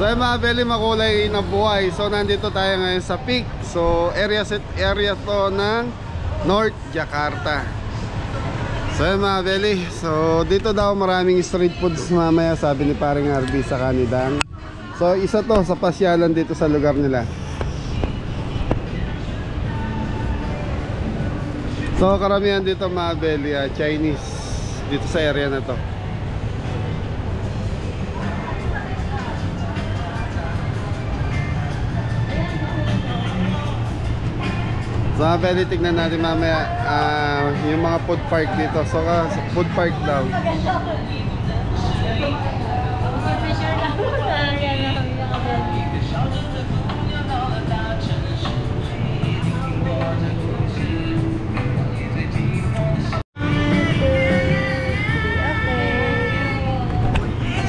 So yung mga belly, makulay na buhay. So nandito tayo ngayon sa Peak. So area to ng North Jakarta. So yung mga belly, so dito daw maraming street foods mamaya, sabi ni paring RB sa kanidang. So isa to sa pasyalan dito sa lugar nila. So karamihan dito mga belly, Chinese dito sa area na to. So pwede tignan natin mamaya yung mga food park dito. So food park daw.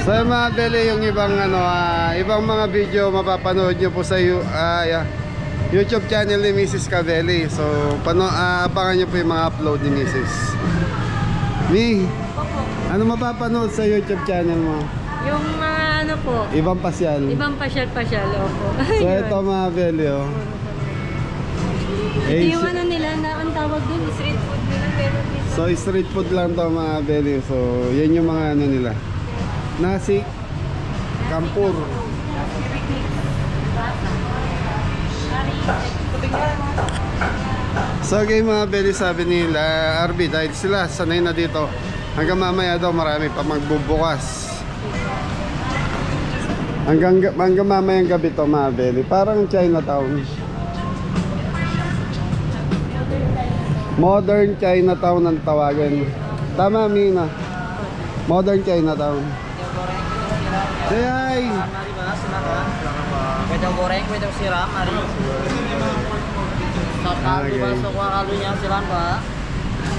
So mga bele, yung ibang ibang mga video mapapanood nyo po sa YouTube channel ni Mrs. Cabelli. So abangan nyo po yung mga upload ni Mrs. Mi, ano mapapanood sa YouTube channel mo? Yung mga ano po, ibang pasyal. ibang pasyal-pasyal, opo. So ito mga bele, oh. Ito yung ano nila na ang tawag dun, street food nila. Pero so street food lang to mga bele. So yan yung mga ano nila. Nasi campur. So okay mga belly, sabi nila RB, dahil sila sanay na dito, hanggang mamaya daw marami pa magbubukas. Hanggang mamayang gabi to mga belly. Parang Chinatown, Modern Chinatown ang tawagan. Tama Mina, Modern Chinatown. Say hi. Wedang goreng, wedang siram, mari.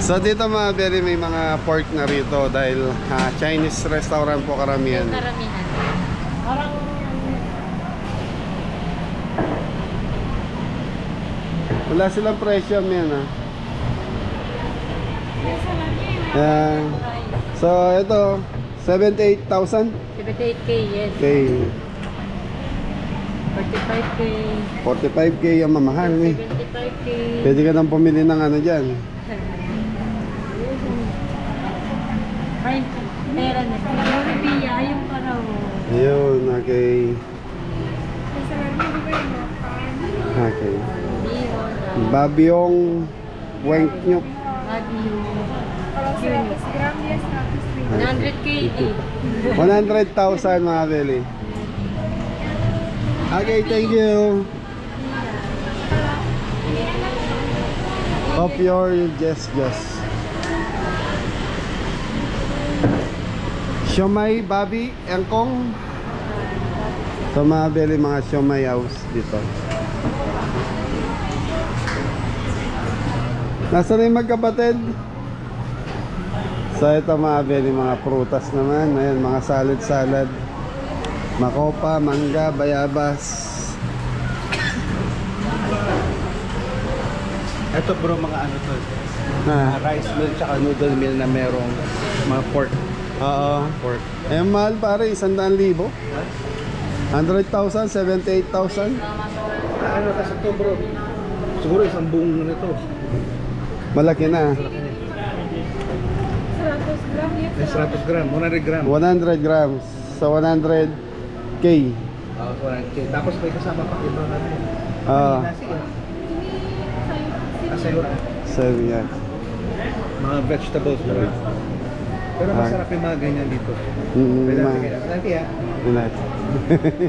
So dito mga belly, may mga pork na rito dahil Chinese restaurant po karamihan. karamihan. Wala silang presyo yan so ito 78,000. 78K, yes. Okay. 45K. 45K yung mamahal eh. 75K. Pwede ka nang pumili ng ano dyan. Ay, meron na. Rubia, yung paraw. Ayun, okay. Okay. Babyong wengnyuk. Babyong 100K eh. 100,000 mga belly. Okay, thank you. Hope your just. Siomay, babi, engkong. So mga belly, mga siomay house dito. Nasaan na yung magkapatid? So ito mga belly, mga prutas naman. Ayan, mga salad. Makopa, mangga, bayabas. Ito bro, mga ano to. Rice meal tsaka noodle meal na merong mga pork. Oo. Pork. Eh mahal pare, 100,000. 100,000, 78,000. Ano kasi to bro? Siguro isang buong nito. Malaki na. 100 gram, 100 gram. 100 grams. So 100K. 100K. Tapos may kasama pa iba ano. Nasi yan. Asayura. So yan. Mga vegetables bro. Pero masarap yung mga ganyan dito. Nanti ha.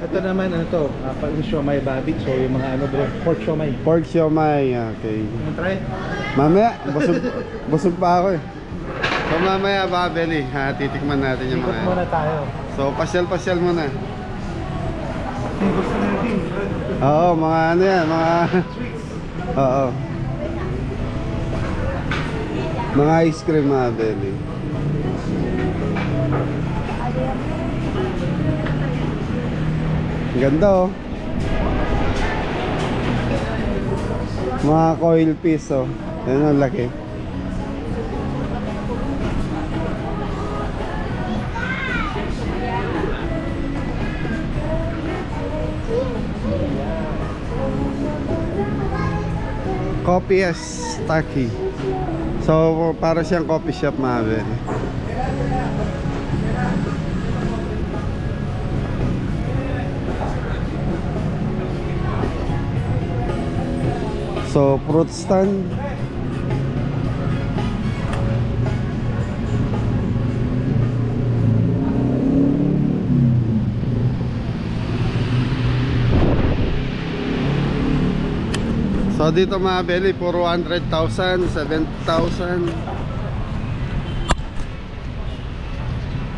Ito naman ano to, yung siomay babi. So yung mga ano bro, pork siomay. Pork siomay, okay. Try. Mamaya, busog pa ako eh. So mamaya mga belly, titikman natin yung mga. Ikot muna tayo. So pasyal muna. Oo, mga ano yan, mga oo. Mga ice cream mga belly. Ganda oh. Mga coil piece oh. Yan ang laki. Coffee Taki. So para siyang coffee shop mga beli. So fruit stand. So dito mga beli, puro 100,000, 7,000.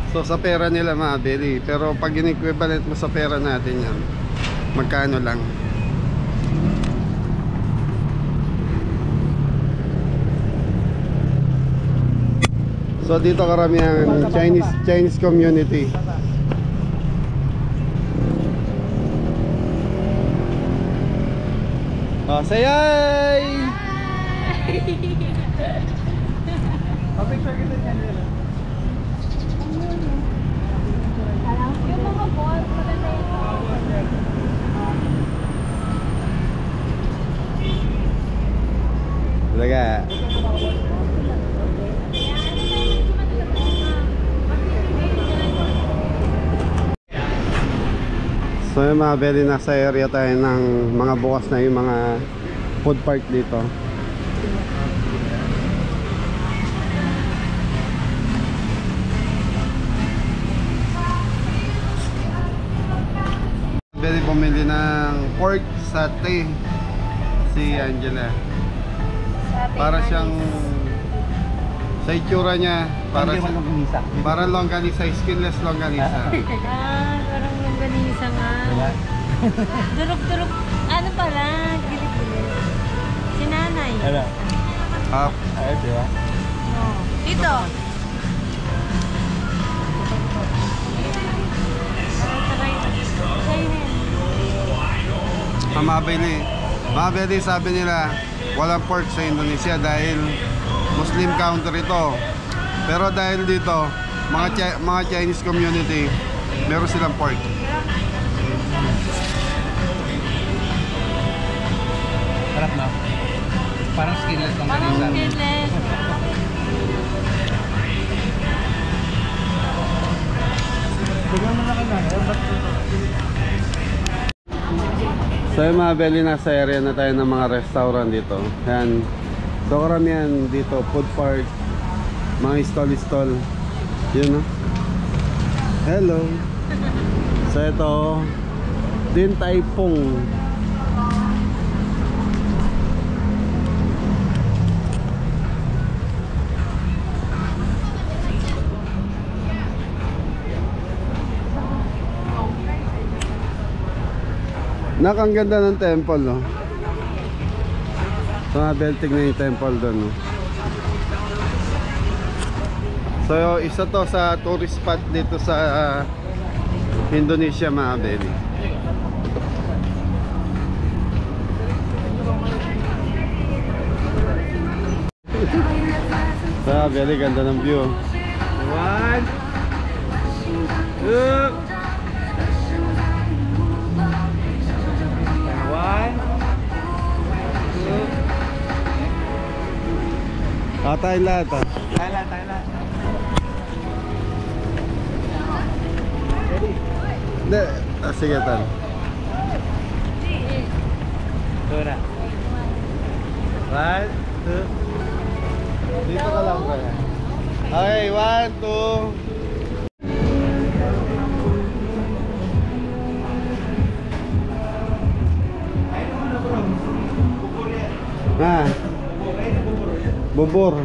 So sa pera nila mga beli. Pero pag in-equivalent mo sa pera natin yan, magkano lang. So dito karamihan Chinese community. Oh, say hi! Picture kita dyan nila. Yung mga ball, maganda yun. Talaga. So yung mga beli, nasa area tayo ng mga bukas na yung mga food park dito. Beli bumili ng pork satay si Angela. Para siyang sa itsura niya, para longganisa, skinless longganisa. Parang longganisa nga. Durog-durog. Ano pala? Gilid-gilid. Si nanay. Ano? Half. Ayun, di ba? No. Dito. Mabili, sabi nila walang pork sa Indonesia dahil Muslim country ito. Pero dahil dito mga Chinese community, meron silang pork. Harap na. Parang skinless lang Parang kanisa. skinless. Bigyan mo na ka na. So yung mga beli, nasa area na tayo ng mga restaurant dito. Yan. So karamihan dito, food park, mga stall. Yun, no? Hello. So ito, Din Tai Fung. Ang ganda ng temple, no? So nabelting na yung temple doon, no? So isa to sa tourist spot dito sa Indonesia mga beli. So beli, ganda ng view. 1, 2, 1, 2. Tayo lahat, ah. Thailand. Hindi, sige tal. Ito na. 1, 2. Dito ka lang, kaya. Okay, 1, 2. Ah, bubur.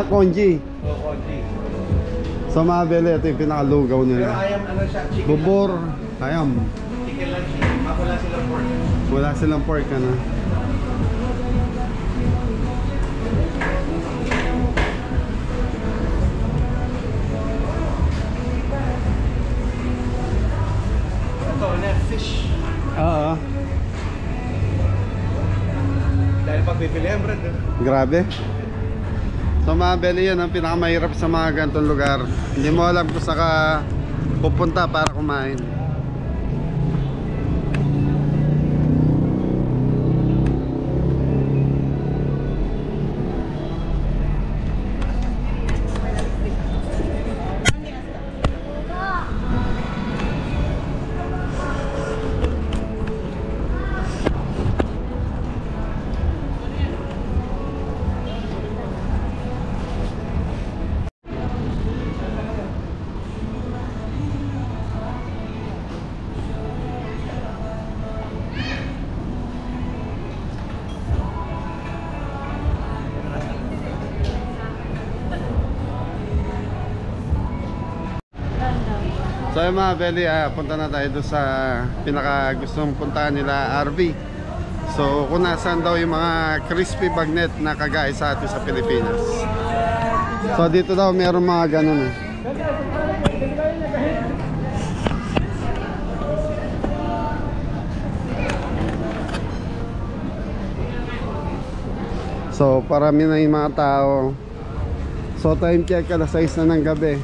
Konji. Konji. Sa mga beli, ito yung pinakalugaw Pero nila. ayam, ano siya? Chicken. Bubur, ayam. Chicken lang siya. Wala silang pork. Wala silang pork, ano. Ito, fish. Oo. Dahil pag bibili ang brand. Grabe. So mga beli, yan ang pinakamahirap sa mga ganitong lugar. Hindi mo alam kung saan ka pupunta para kumain. So yung mga belly, punta na tayo doon sa pinaka gustong puntahan nila, RV. So kung nasaan daw yung mga crispy bagnet na kagaya sa atin sa Pilipinas. So dito daw meron mga ganun eh. So parami na yung mga tao. So time check, alas 6 na ng gabi.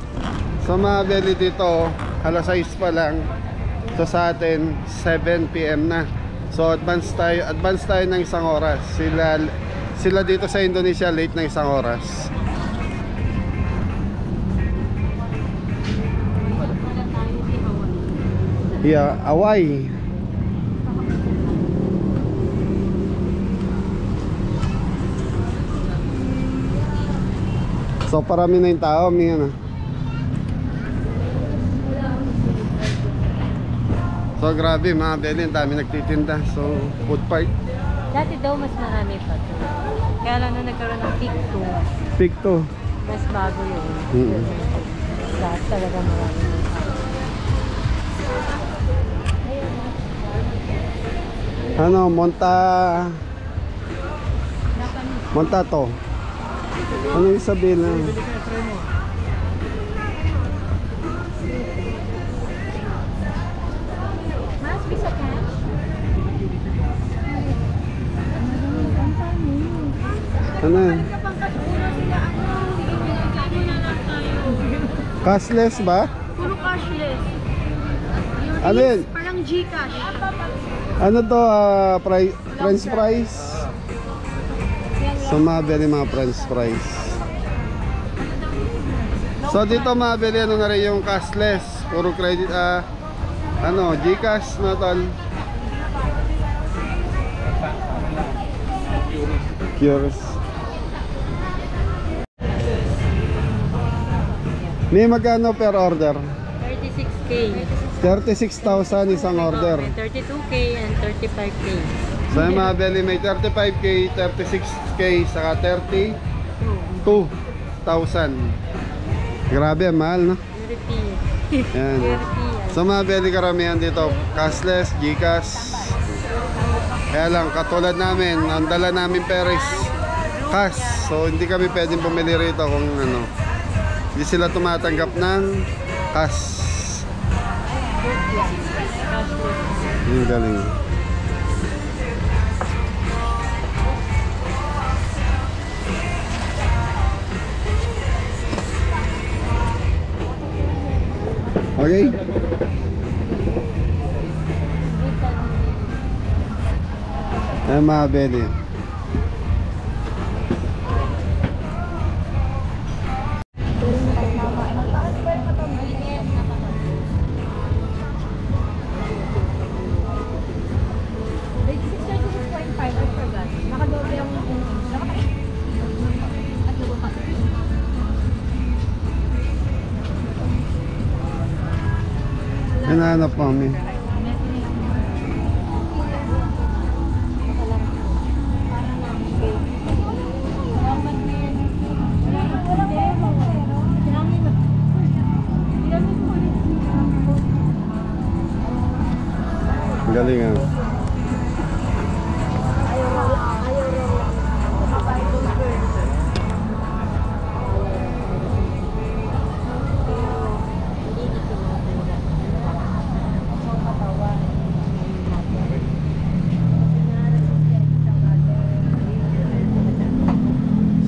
So mga belly dito, alas 6 pa lang. So sa atin 7 PM na. So advance tayo ng isang oras. Sila dito sa Indonesia late ng isang oras. Yeah, Hawaii. So parami na yung tao, may ano. So grabe mga belly, ang dami nagtitinda. So food park. Dati daw mas marami pa to. Kaya lang nung nagkaroon ng peak 2, Peak to. mas bago yun. Dati talaga marami ng tao. Ano, Monta to. Ano yung sabihin na? Mas bisa cash? Ano yun? Cashless ba? Puro cashless. Ano yun? Parang Gcash. Ano to? French fries? So mabili mga french fries. So dito mabili ano na rin yung cashless. Puro credit, ano, Gcash na tol. Curious. May magkano per order? 36K. 36,000 isang order. May 32K and 35K. So yung mga belly may 35K, 36K, saka 32,000. Grabe, mahal no? Yan. So mga belly karamihan dito, cashless, Gcash. Kaya lang, katulad namin, ang dala namin peris, cash. So hindi kami pwedeng bumili rito kung ano. Hindi sila tumatanggap ng cash. Yung galing. Okay? Ayan mga belly. Hinahanap kami. Galing ah.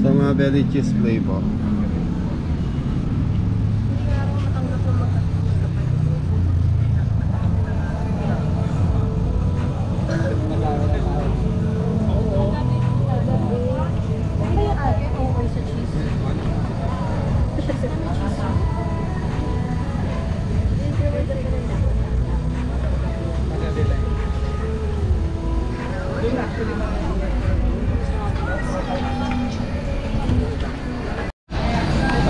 So mga belly cheese flavor.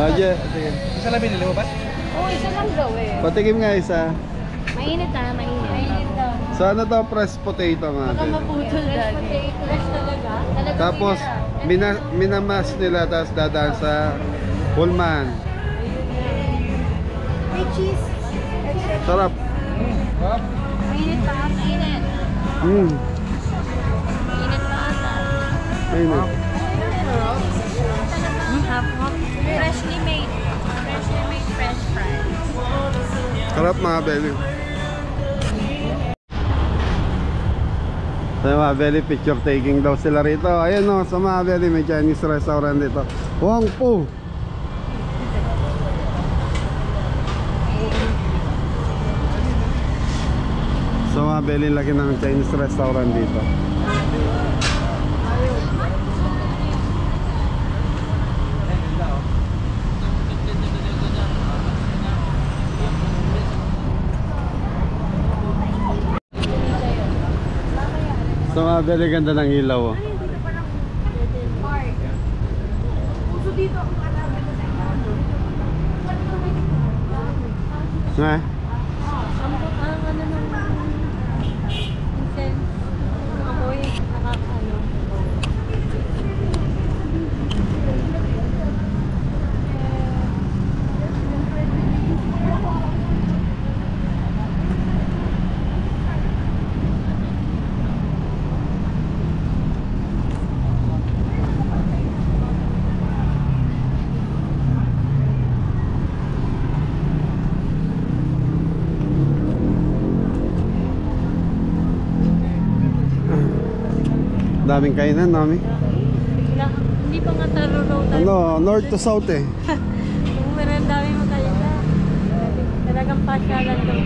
Aja, Isa lang binili mo ba? Oo, isa lang daw eh. patikim nga isa. Mainit ah, mainit. Mainit daw. So ano to, fresh potato nga. Baka maputol dali. Fresh talaga? Tapos minamas nila, tapos dadaan sa Pullman. May cheese. Sarap. Mainit pa ata. Mainit. Mainit pa ata. Ayun. Hap-hap. Freshly made. Freshly made French fries. Sarap mga belly. So mga belly, picture taking daw sila rito. Ayun o, sa mga belly, may Chinese restaurant dito. Wong Po. So mga belly, laki ng Chinese restaurant dito. So mga belly, ganda ng ilaw oh. Nga? Ang ano naman. Incense. Amoy. Nakakaano. Daming kainan namin. Hindi pa nga taruraw tayo. Ano, north to south eh. Kung meron dami mo tayo na. Talagang pasyalan daw.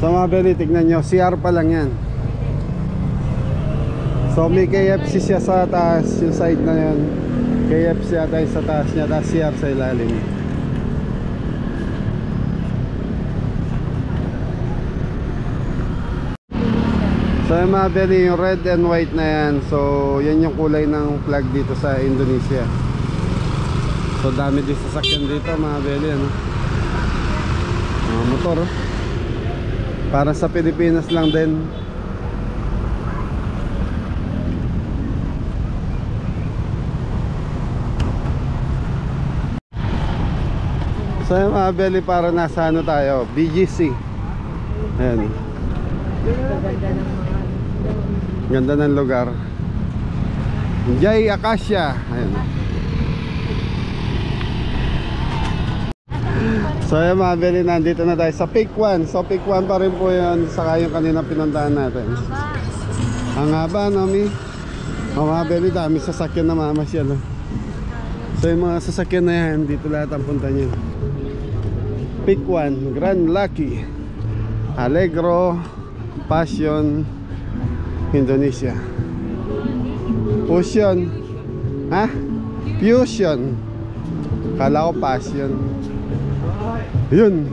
So mga belly, tignan nyo, CR pa lang yan. So may KFC siya sa taas, yung side na yun. KFC ata yung sa taas niya, tapos CR sa ilalim. So yung mga belly, yung red and white na yan. So yan yung kulay ng flag dito sa Indonesia. So dami din sasakyan dito mga belly, ano? Motor oh. Para sa Pilipinas lang din. So yung mga belly, para nasa ano tayo, BGC. Ayan. Ganda ng lugar. Jai Acacia. Ayan. So yung mga belly, nandito na tayo sa Pick 1. So Pick 1 pa rin po yun, saka yung kanina pinuntahan natin. Ang haba namin. Mga belly, dami sasakyan na mamasyal. So yung mga sasakyan na yan, dito lahat ang punta nyo. Pick 1, Grand Lucky, Allegro, Passion, Indonesia. Fusion. Ha? Fusion. Kala ko Passion. Yun.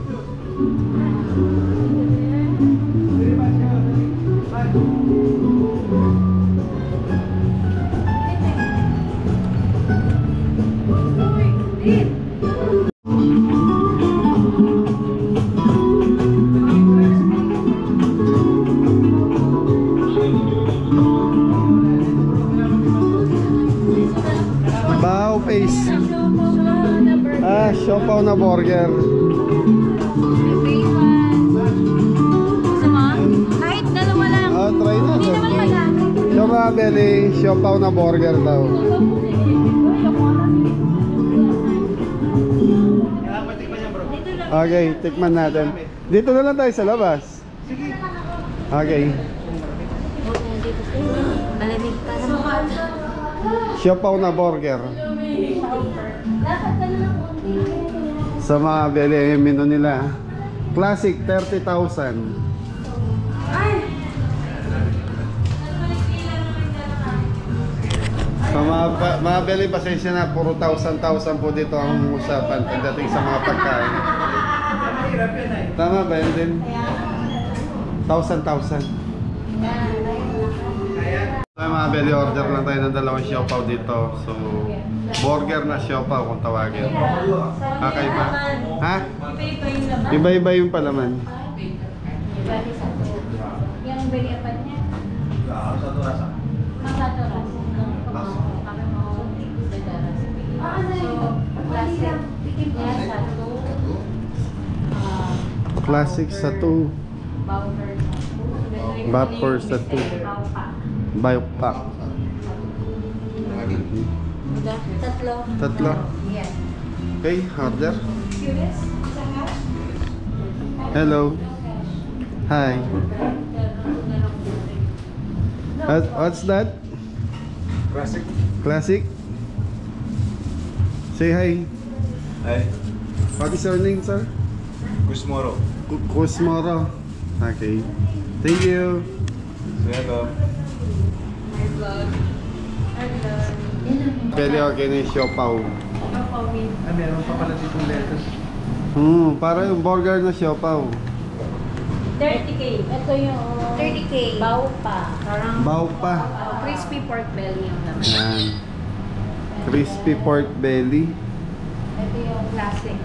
Bao face. Siopaw na burger. Gusto mo? Kahit dalawa lang. Try na. Hindi naman madami. So mga belly, siopaw na burger daw. Okay, tikman natin. Dito na lang tayo sa labas. Okay. Malamig pa naman. Siopaw na burger. Sa mga belly, yung menu nila. Classic, 30,000. So mga belly, pasensya na, puro 1,000 po dito ang usapan pagdating sa mga pagkain. Tama ba yun din? 1,000. So mga belly, order lang tayo ng dalawang siopaw dito. So burger na siopaw kung tawagin. Kakaiba. Ha? Iba-iba yung palaman. Yung beriapan niya. Classic sa 2. Vapor sa 2. Biopack. Tatlo. Okay, order. Hello. Hi. What's that? Classic. Classic? Say hi. Hi, What is your name, sir? Kusmoro. Kusmoro. Okay. Thank you. Welcome. Pwede okay na yung siopaw. Meron pa pala ditong lettuce. Para yung burger na siopaw. 30K. Ito yung 30K. bao pa. Parang Baw pa. Crispy pork belly yung naman. Yan. Crispy pork belly. Ito yung classic.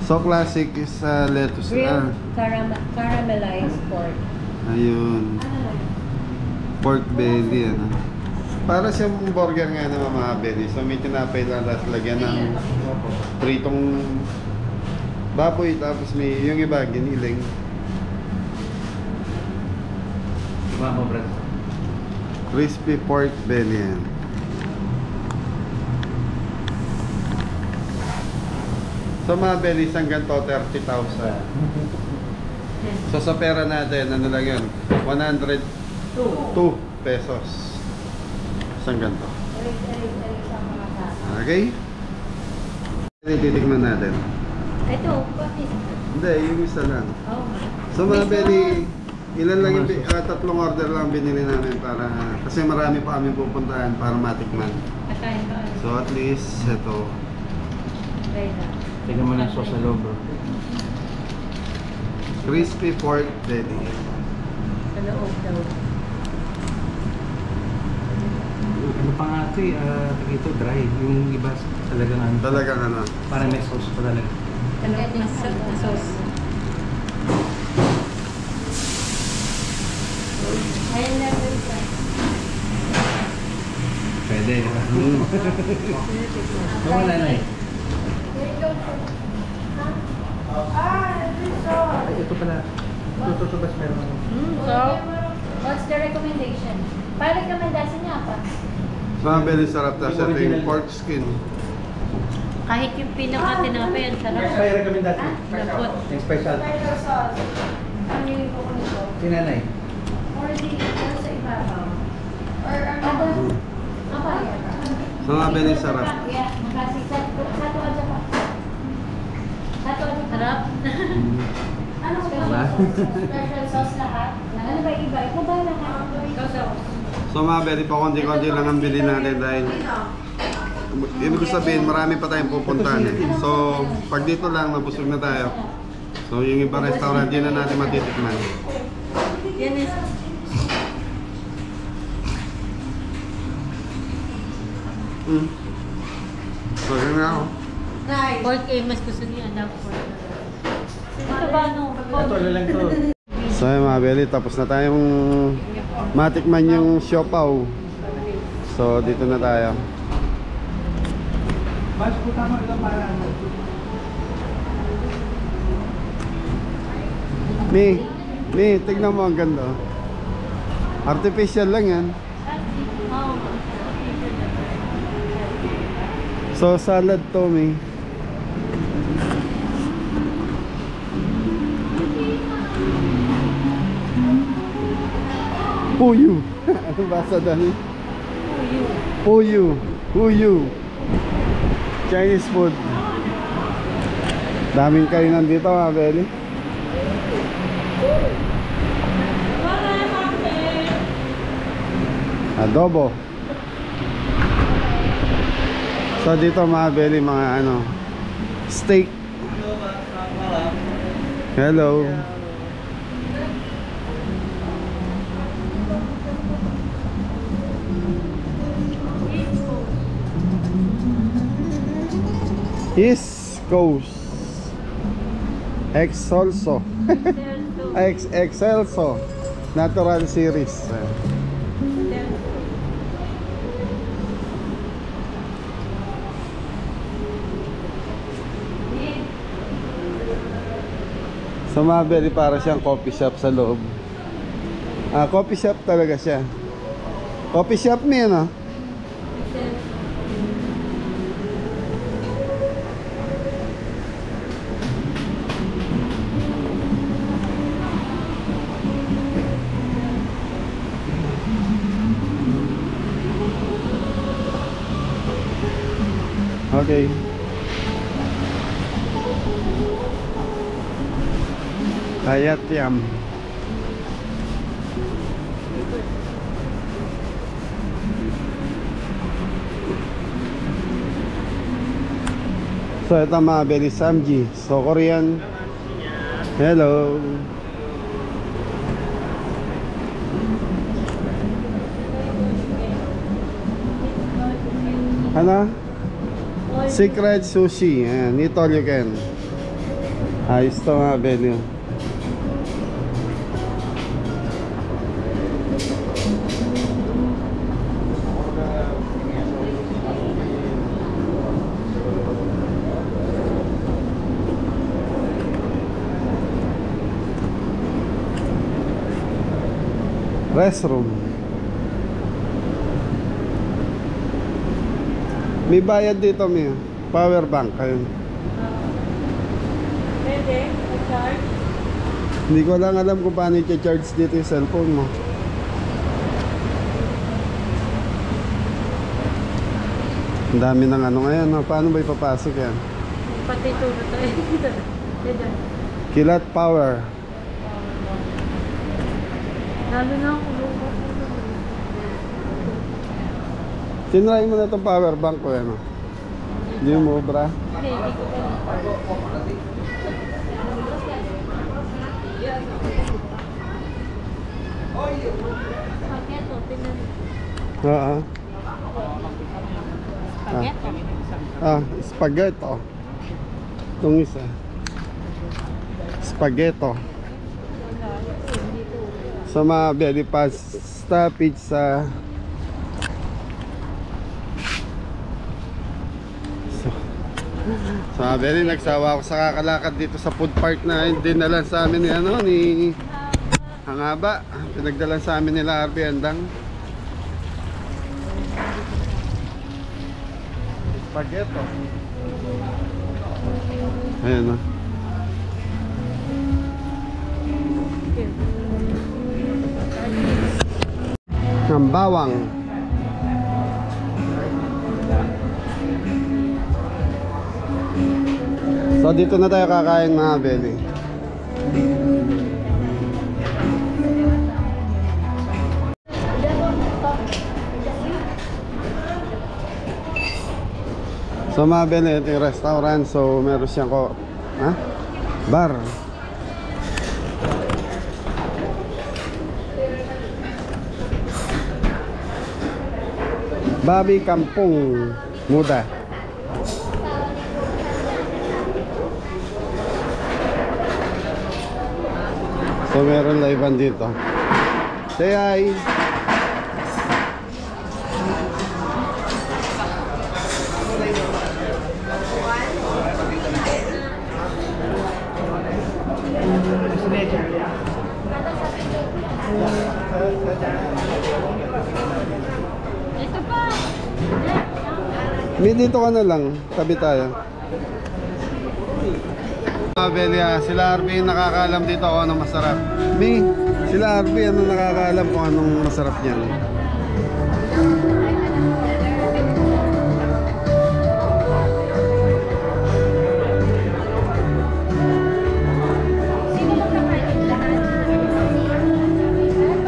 So classic is lettuce na. grilled caramelized pork. Ayun. Pork belly, ano. Para siyang burger nga naman mga belly. So may tinapay lang, tapos lagyan ng pritong baboy, tapos may yung iba giniling. Mama, Brad. Crispy pork belly yan. So mga belly, isang ganito 30,000. So sa pera natin, ano lang yun? 102 pesos. Isang ganito. Okay? Titikman natin. Ito, what is it? Hindi, yung isa lang. Oh, So mga belly, ilan lang yung tatlong order lang binili namin para kasi marami pa kami pupuntahan para matikman. Kakain ka. So at least ito. Try na. Tingnan mo ng sauce sa loob, bro. Crispy pork belly. Sa loob daw. Ano pa nga ito ito dry. Yung iba talagang ano. Talagang ano. Parang may sauce pa talaga. Talagang na sauce. Ayun na ito. Pwede, di ba? Wala na eh. Ay, ito pala. Ito bas meron. So, what's the recommendation? Para rekomendasi niya apa? So mga belly sarap na sa ito yung pork skin. Kahit yung pinaka-tinapay, ang sarap. May rekomendasi. Lambot. Yung special. Ano yung kukunin ko? Sinanay. Or sa ibabaw? Or ano? Apa yan? So mga belly sarap. Yeah, makasih satu aja pak. Satu aja. Sarap. Ano special sauce lahat? Ano ba iba? Ikaw ba lang sauce? So mga belly pa konti-konti lang ang bili natin dahil ibig ko sabihin marami pa tayong pupuntahan eh. So pag dito lang nabusog na tayo. So yung iba restaurant din na natin matitikman. Yan is So yun nga ako. pork eh, mas gusto niya na pork. Ito ba ano? Ito, ano lang to. So yun mga belly, tapos na tayong matikman yung siopaw. So dito na tayo. Mas po tama lang para ano. Tignan mo ang ganda. Artificial lang yan. Oh. So salad to, Mi. Puyu. Ano basa doon? Puyu. Chinese food. Daming kainan dito, mga belly. Adobo. So dito mga belly, mga ano, steak. Hello. East Coast Excelso Excelso Natural Series. So mga belly, para siyang coffee shop sa loob. Coffee shop talaga siya. Coffee shop mo yan, ah. Okay. Hayat Yam. So ito mga belly, Samji. So Korean. Hello. Ano? Secret sushi. Ayan, nito you can. Ayos to mga belly. Restroom. May bayad dito, may power bank ayun. Pwede? Charge? Hindi ko lang alam kung paano i-charge dito yung cellphone mo. Ang dami ng ano ngayon, no? Paano ba ipapasok yan? Pati turo tayo dito. Kilat Power. Lalo na ako lupa. Tinry mo na itong power bank ko yan, no? Hindi mo obra. Hindi ko Paketo, tinan. Oo. Paketo. Spaghetto. Itong isa. Spaghetto. Sa mga belly pasta, pizza. So mga belly, nagsawa ako sa kakalakad dito sa food park na dinalan sa amin ni ano, ni Hangaba. Pinagdalan sa amin nila Arby Andang. Spaghetto. Ayan na. Ng bawang. So dito na tayo kakain mga belly. So mga belly, ito yung restaurant. So meron siyang bar. Babi Kampung Muda. So meron live dito. Say hi. Ito pa. Mi, dito ka na lang, tabi tayo. Belia, sila Arby nakakaalam dito kung anong masarap. Mi, sila Arby ano nakakaalam kung anong masarap niyan.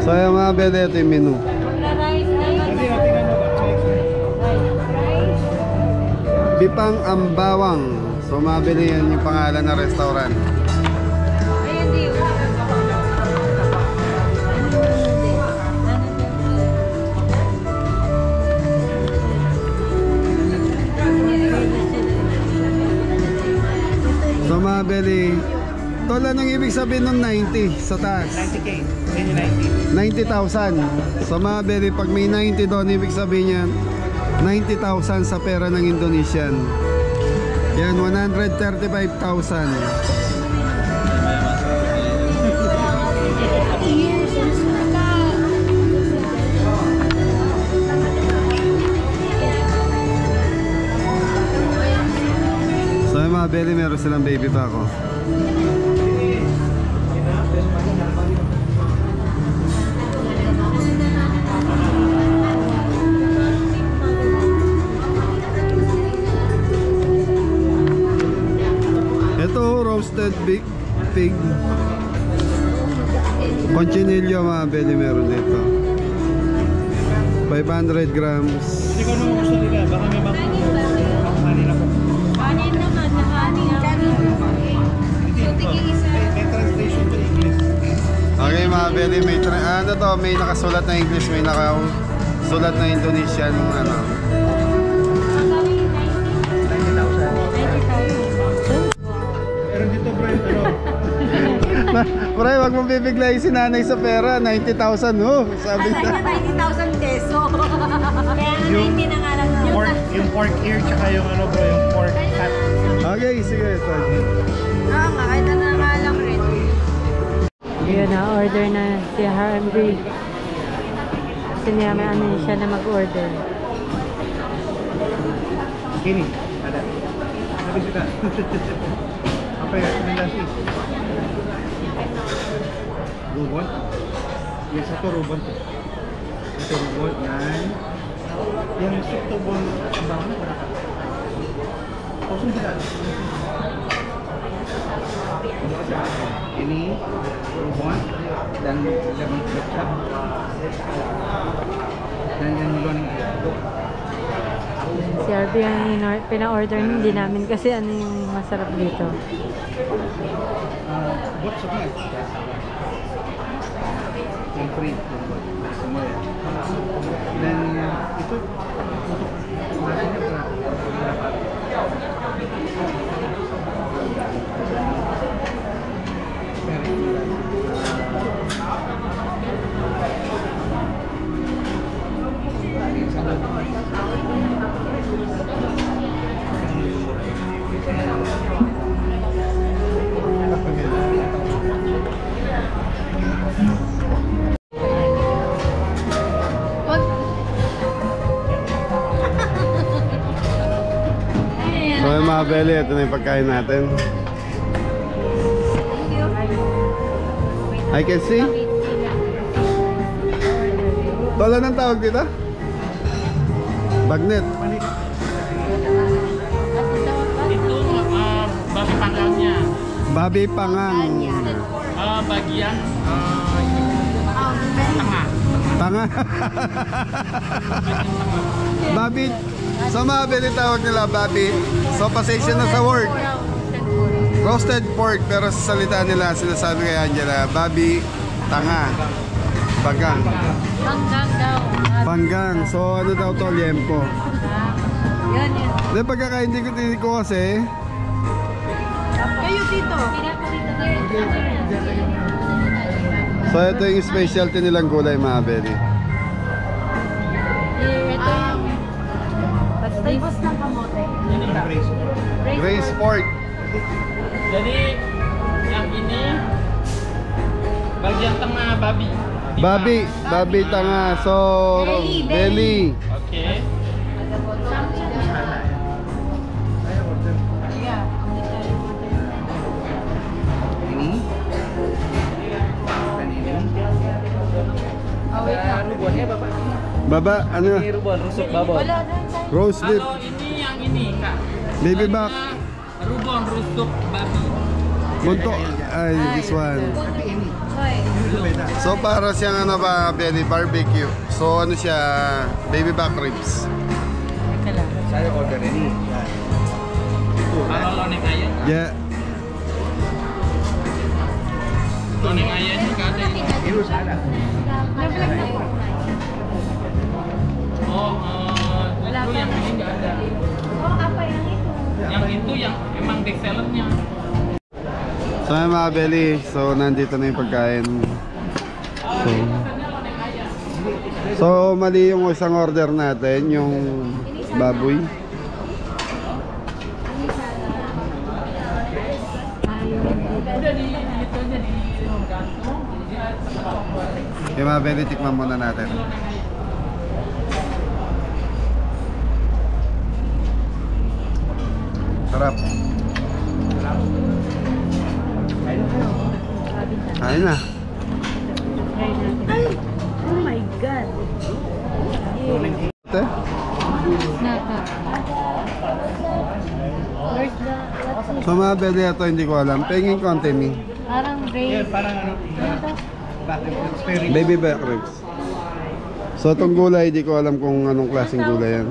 So yung mga Belia, ito yung menu. Rice na yun. Bipang Ambawang. So mabili yan yung pangalan ng restaurant. Ayun, di. So mabili. Tol, anong ibig sabihin ng 90 sa taas? 90K. 90,000. So mabili, pag may 90 doon, ibig sabihin yan 90,000 sa pera ng Indonesian. Yan, 135,000. So yung mga belly, meron silang baby back oh. Ito roasted pig Conchinillo mga belly, meron dito 500 grams. Hindi ko naman gusto nila, baka may mga kanin ako. Kanin naman, nakanin. So, tigil isa. May translation to English. Okay mga belly, may nakasulat na English, may nakasulat na Indonesian ano. 90,000. Pero dito bro, Pre, wag mong bibiglayin si nanay sa pera, 90,000 oh, sabi niya. 90,000 peso. Kaya nga 90 na nga lang. yung pork ear tsaka yung ano bro, yung pork fat. Okay, sige, ito. Nga, kahit na nga lang rin. Yun na, order na si RMB. Kasi niya may ano siya na mag-order. Kini, ada. Sabi suka. Apa ya rekomendasi? Rubon? Yang satu rubon tuh. Satu rubon dan yang satu bon bangun berapa? Kosong tidak? Ini rubon dan lemon kecap dan yang luar ini. Si RB ang pina-order hindi namin kasi ano yung masarap dito. Buat semua ya? Yang free semua ya. Dan itu untuk nasinya berapa? So yung mga belly, ito na yung pagkain natin. I can see. Tola ng tawag dito? Bagnet. Itu babi panggangnya. Babi pangang. Bagian tengah. Tanga. Babi. So mga belly tawag nila babi. So pasensya na sa word. Roasted pork, pero sa salita nila sinasabi kay Angela, babi, tanga, panggang. Panggang daw. Panggang. So ano daw to? Liempo. Yan yan. Then pagkakaintindi ko kasi, Kayo dito. so ito yung specialty nilang gulay mga belly. Ito yung Tapos ng kamote. Braised pork. Jadi yang ini bagian tengah babi. Babi tanga. So belly. Oke. Ini dan ini. Rubonnya bapak. Baba, ano? Ini rubon rusuk babon. Roast beef. Kalau ini yang ini kak. Baby back. Rubon rusuk babi. Bunto. Ay, this one. So para siyang ano ba, belly barbecue. So ano siya, baby back ribs. Saya order ini. Kalau loneng ayam, Yeah. loneng ayam juga ada ini. Ini harus ada. Oh, itu yang ini nggak ada. Oh, apa yang itu? Yang itu yang emang best sellernya. So yung mga belly, so nandito na yung pagkain. So mali yung isang order natin, yung baboy. Udah di itu aja di gantung. Jadi Okay mga belly, tikman muna natin. Sarap. Ayun na. Try natin. Oh my God! Ate? Naka. Where's the... What's it? So mga belly, ito hindi ko alam. Penging konti ni. Parang Yeah, rain. parang ano, bakit experience. Baby back ribs. So itong gulay, hindi ko alam kung anong klaseng gulay yan.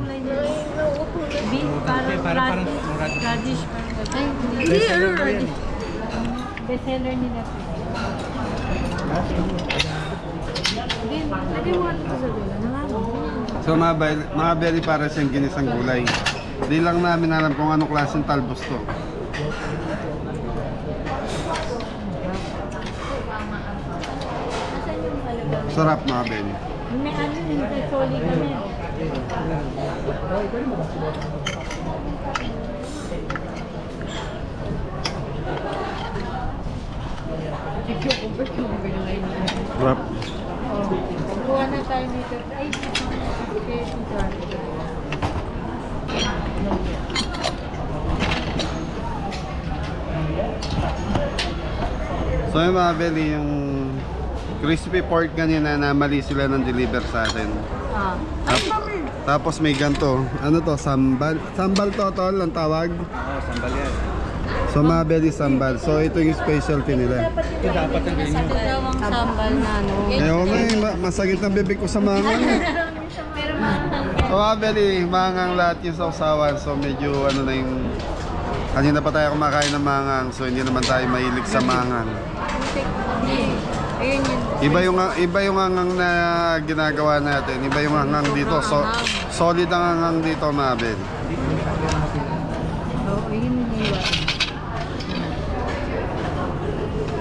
Beef, parang radish. Ay, hindi. Bestseller nila. Lagay mo ito sa dulo. So mga belly, para siyang ginisang gulay. Hindi lang namin alam kung anong klaseng talbos to. Sarap mga belly. May ano yung soli kami. Sarap. Kuha na tayo nito. Ay, okay. So yung mga belly, yung crispy pork kanina na mali sila ng deliver sa atin. Ah. Tapos may ganto. Ano to? Sambal. Sambal to tol ang tawag. Oo, sambal yan. So mga belly sambal. So ito yung specialty nila. Ito dapat ang ganyan. Sabi daw ang sambal na ano. Ayaw na masakit ng bibig ko sa mga. So mga belly, mangang lahat yung sausawan. So medyo ano na yung... Kanina pa tayo kumakain ng mangang. So hindi naman tayo mahilig sa mangang. Ayun yun. Iba yung hangang na ginagawa natin. Iba yung hangang dito. So solid ang hangang dito, Mabel. Oo, yun yung iwa.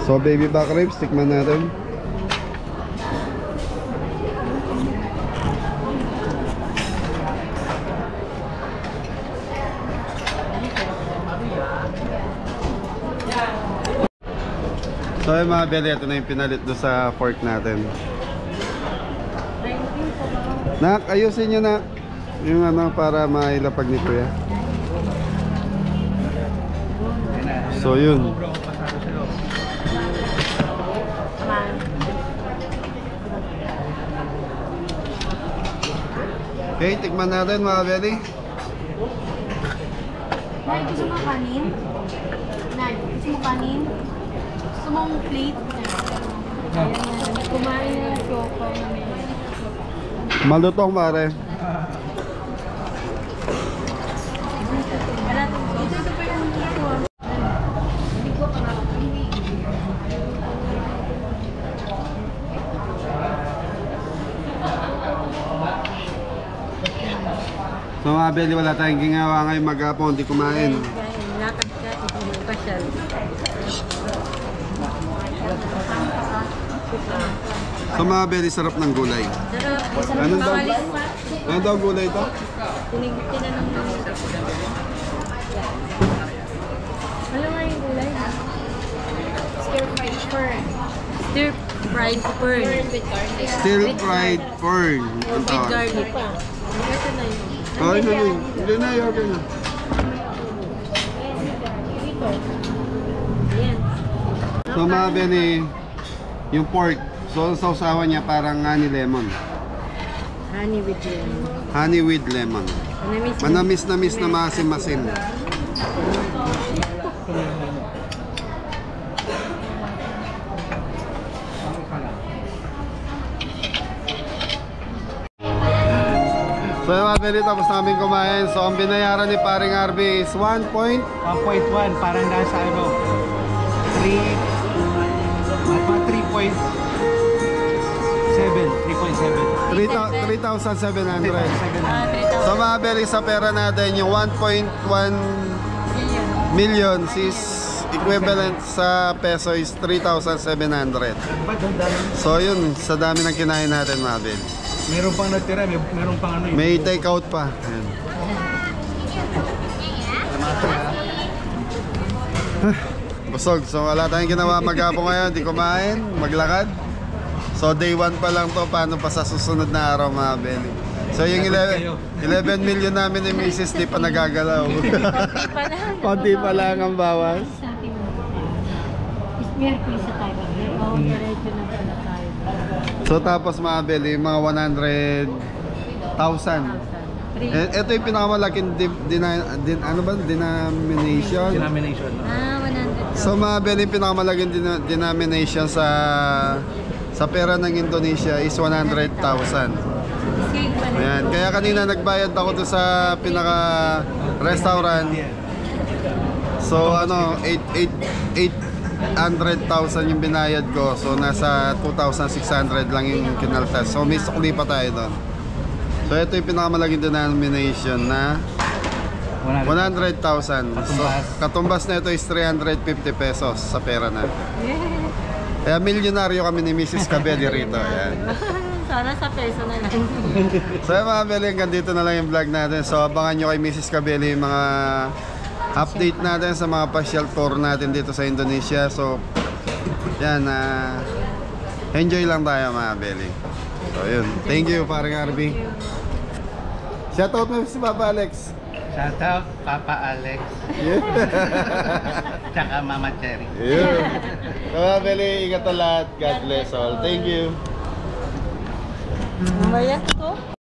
So baby back ribs, tikman natin. So yung mga belly, ito na yung pinalit doon sa pork natin. Nak, ayusin nyo na yung ano para mailapag ni Kuya. So yun. Okay, tikman natin mga belly. Nay, gusto mo kanin? Nay, gusto mo kanin? Gusto mong plate? Kumain na yung choco namin. Malutong pare. Ito pa yung dito. Hindi ko pa So mga belly, wala tayong ginawa ngayon maghapon, hindi kumain. Lakad ka, pasyal. So mga belly, sarap ng gulay. Sarap. Ano daw? Bakalis pa. Ano daw gulay ito? Tinanong namin. Ano nga yung gulay? stir-fried fern. Stir-fried fern. Stir-fried fern. Ang With tawag. garlic pa. Ito na yun. Oh, ito na yun. Hindi na, okay na. Ayan. So mga belly, yung pork. So ang sausawan niya parang honey lemon. Honey with lemon. Honey with lemon. Manamis na masim-masim. So yung mga belly, tapos namin kumain. So ang binayaran ni paring Arby is 1 point. 1.1, parang nasa ano, 3.7. 3,700. 3.7. So mga belly, sa pera natin yung 1.1 million is equivalent sa peso is 3,700. So yun, sa dami ng kinain natin mga belly. Meron pang natira, meron pang ano yun. May take out pa. Ayan. Busog. So wala tayong ginawa maghapon ngayon. Di kumain, maglakad. So day 1 pa lang to, paano pa sa susunod na araw mga belly. So yung 11 million namin ni Mrs. di pa nagagalaw. Konti pa lang ang bawas. Miyerkules sa tayo. Oo, diretso na pala tayo. So tapos mga belly, mga 100,000. Ito yung pinakamalaking denomination. Denomination. No? 100. So mga belly, pinakamalaking denomination sa pera ng Indonesia is 100,000. Ayan. Kaya kanina nagbayad ako doon sa pinaka-restaurant. So ano, 800,000 yung binayad ko. So nasa 2,600 lang yung kinaltas. So may sukli pa tayo doon. So ito yung pinakamalaking denomination na 100,000. So katumbas na ito is 350 pesos sa pera natin. Kaya milyonaryo kami ni Mrs. Cabelli rito. Ayan. Sana sa peso na lang. So mga Cabelli, hanggang dito na lang yung vlog natin. So abangan nyo kay Mrs. Cabelli yung mga update natin sa mga partial tour natin dito sa Indonesia. So yan, enjoy lang tayo mga Cabelli. So yun, thank you paring Arby. Shoutout mo si Papa Alex. Shout out Papa Alex. Yeah. Tsaka Mama Cherry. Yeah. So mga Cabelli, ingat na lahat. God bless all. Thank you. Mamaya.